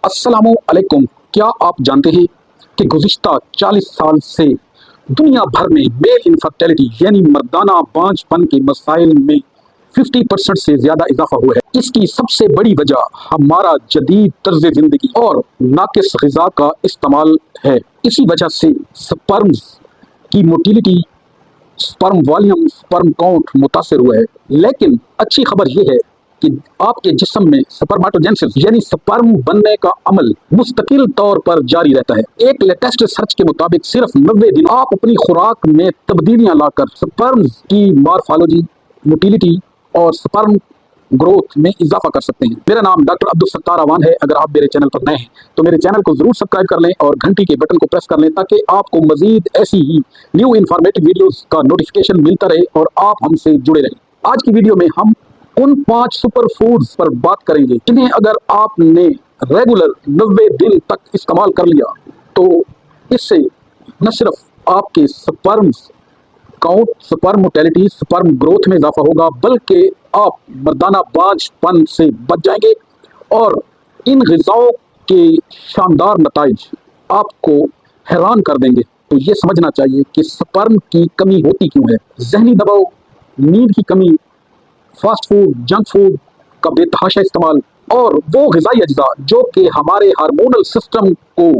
अस्सलामु अलैकुम। क्या आप जानते हैं कि गुज़िश्ता 40 साल से दुनिया भर में मेल इनफर्टिलिटी यानी मर्दाना बांझपन के मसाइल में 50% से ज़्यादा इजाफा हुआ है। इसकी सबसे बड़ी वजह हमारा जदीद तर्ज ज़िंदगी और नाकिस ग़िज़ा का इस्तेमाल है। इसी वजह से स्पर्म्स की motility, sperm volume, sperm count मुतासर हुआ है। लेकिन अच्छी खबर यह है कि आपके जिस्म में स्पर्मेटोजेनेसिस यानी स्पर्म बनने का अमल मुस्तकिल तौर पर जारी रहता है। एक लेटेस्ट रिसर्च के मुताबिक सिर्फ 90 दिन आप अपनी खुराक में तब्दीलियां लाकर स्पर्म्स की मॉर्फोलॉजी, मोटिलिटी और स्पर्म ग्रोथ में इजाफा कर सकते हैं। मेरा नाम डॉक्टर अब्दुल सत्तार अवान है। अगर आप मेरे चैनल पर नए हैं तो मेरे चैनल को जरूर सब्सक्राइब कर लें और घंटी के बटन को प्रेस कर लें ताकि आपको मजीद ऐसी ही न्यू इन्फॉर्मेटिव वीडियोस का नोटिफिकेशन मिलता रहे और आप हमसे जुड़े रहें। आज की वीडियो में हम उन 5 सुपर फूड्स पर बात करेंगे जिन्हें अगर आपने रेगुलर 90 दिन तक इस्तेमाल कर लिया तो इससे न सिर्फ आपके sperms count, sperm motility, sperm growth में इजाफा होगा बल्कि आप मर्दाना बांझपन से बच जाएंगे और इन ग़िज़ाओं के शानदार नताइज आपको हैरान कर देंगे। तो ये समझना चाहिए कि स्पर्म की कमी होती क्यों है। ज़हनी दबाव, नींद की कमी, फास्ट फूड, जंक फूड का बेतहाशा इस्तेमाल और वो ग़िज़ाई अज्जा जो कि हमारे हार्मोनल सिस्टम को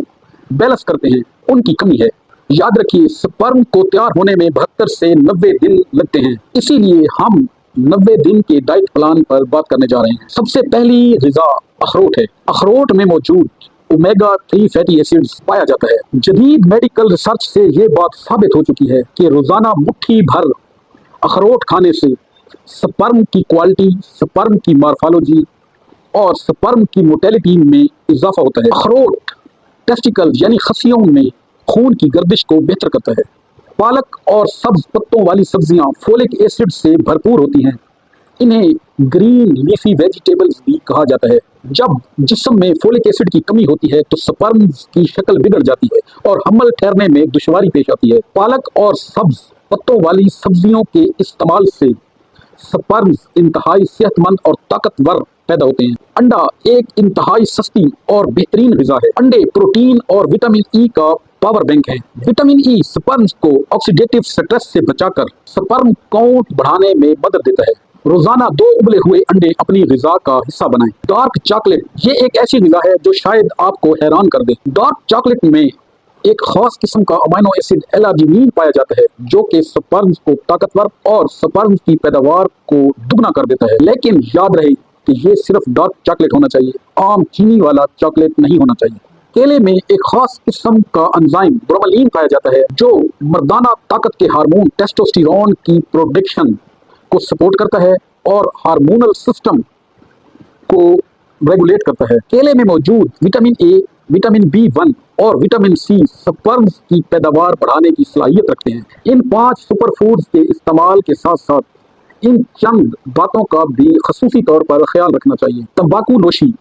बैलेंस करते हैं, उनकी कमी है। याद रखिए, स्पर्म को तैयार होने में 72 से 90 दिन लगते हैं। इसीलिए हम 90 दिन के डाइट प्लान पर बात करने जा रहे हैं। सबसे पहली ग़िज़ा अखरोट है। अखरोट में मौजूद ओमेगा 3 फैटी एसिड्स पाया जाता है। जदीद मेडिकल रिसर्च से ये बात साबित हो चुकी है कि रोज़ाना मुट्ठी भर अखरोट खाने से स्पर्म की क्वालिटी, स्पर्म की मॉर्फोलॉजी और स्पर्म की मोटिलिटी में इजाफा होता है। अखरोट टेस्टिकल यानी खसियों में खून की गर्दिश को बेहतर करता है। पालक और सब्ज पत्तों वाली सब्जियां फोलिक एसिड से भरपूर होती हैं। इन्हें ग्रीन लीफी वेजिटेबल्स भी कहा जाता है। जब जिस्म में फोलिक एसिड की कमी होती है तो स्पर्म की शक्ल बिगड़ जाती है और हमल ठहरने में दुश्वारी पेश आती है। पालक और सब्ज पत्तों वाली सब्जियों के इस्तेमाल से स्पर्म्स इंतहाई सेहतमंद और ताकतवर पैदा होते हैं। अंडा एक इंतहाई सस्ती और बेहतरीन ग़िज़ा है। अंडे प्रोटीन और विटामिन ई का पावर बैंक है। विटामिन ई स्पर्म्स को ऑक्सीडेटिव स्ट्रेस से बचाकर स्पर्म काउंट बढ़ाने में मदद देता है। रोजाना 2 उबले हुए अंडे अपनी ग़िज़ा का हिस्सा बनाएं। डार्क चॉकलेट ये एक ऐसी ग़िज़ा है जो शायद आपको हैरान कर दे। डार्क चॉकलेट में एक खास किस्म का अमीनो एसिड एलार्जिनिन पाया जाता है जो कि स्पर्म्स को ताकतवर और स्पर्म्स की पैदावार को दुगना कर देता है। लेकिन याद रहे कि ये सिर्फ डार्क चॉकलेट होना चाहिए, आम चीनी वाला चॉकलेट नहीं होना चाहिए। केले में एक खास किस्म का एंजाइम ब्रोमेलिन पाया जाता है जो मर्दाना ताकत के हार्मोन टेस्टोस्टेरोन की प्रोडक्शन को सपोर्ट करता है और हार्मोनल सिस्टम को रेगुलेट करता है। केले में मौजूद विटामिन ए, विटामिन B1 और विटामिन सी स्पर्म्स की पैदावार बढ़ाने की सलाहियत रखते हैं। इन 5 सुपर फूड्स के इस्तेमाल के साथ साथ इन चंद बातों का भी खसूसी तौर पर ख्याल रखना चाहिए। तंबाकू नोशी,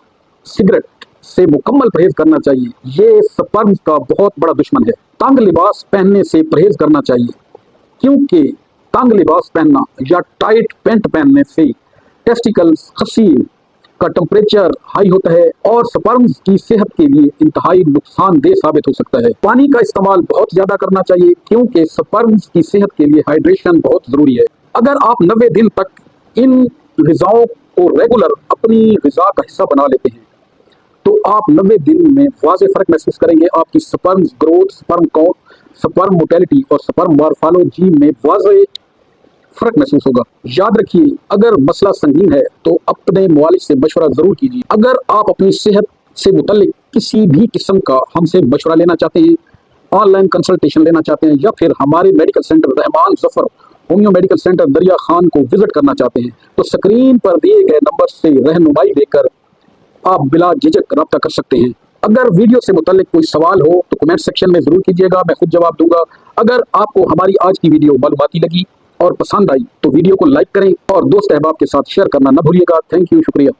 सिगरेट से मुकम्मल परहेज करना चाहिए। ये स्पर्म्स का बहुत बड़ा दुश्मन है। तंग लिबास पहनने से परहेज करना चाहिए क्योंकि तंग लिबास पहनना या टाइट पैंट पहनने से टेस्टिकल्स, खसी का टेम्परेचर हाई होता है और स्पर्म्स की सेहत के लिए इंतहाई नुकसानदेह साबित हो सकता है। पानी का इस्तेमाल बहुत ज्यादा करना चाहिए क्योंकि स्पर्म्स की सेहत के लिए हाइड्रेशन बहुत जरूरी है। अगर आप 90 दिन तक इन ग़िज़ाओं को रेगुलर अपनी ग़िज़ा का हिस्सा बना लेते हैं तो आप 90 दिन में वाज़ेह फ़र्क महसूस करेंगे। आपकी sperm growth, sperm count, sperm motility और स्पर्म मॉर्फोलॉजी में वाज़ेह फ़र्क महसूस होगा। याद रखिए, अगर मसला संगीन है तो अपने मुआलिज से मशवरा ज़रूर कीजिए। अगर आप अपनी सेहत से मुतल्लिक किसी भी किस्म का हमसे मशवरा लेना चाहते हैं, ऑनलाइन कंसल्टेशन लेना चाहते हैं या फिर हमारे medical centre Rahman Zafar homeo medical centre दरिया खान को विजिट करना चाहते हैं तो स्क्रीन पर दिए गए नंबर से रहनुमाई लेकर आप बिला झिझक रब्ता कर सकते हैं। अगर वीडियो से मुतल्लिक कोई सवाल हो तो कमेंट सेक्शन में ज़रूर कीजिएगा, मैं खुद जवाब दूंगा। अगर आपको हमारी आज की वीडियो मालूमाती लगी और पसंद आई तो वीडियो को लाइक करें और दोस्त अहबाब के साथ शेयर करना न भूलिएगा। थैंक यू, शुक्रिया।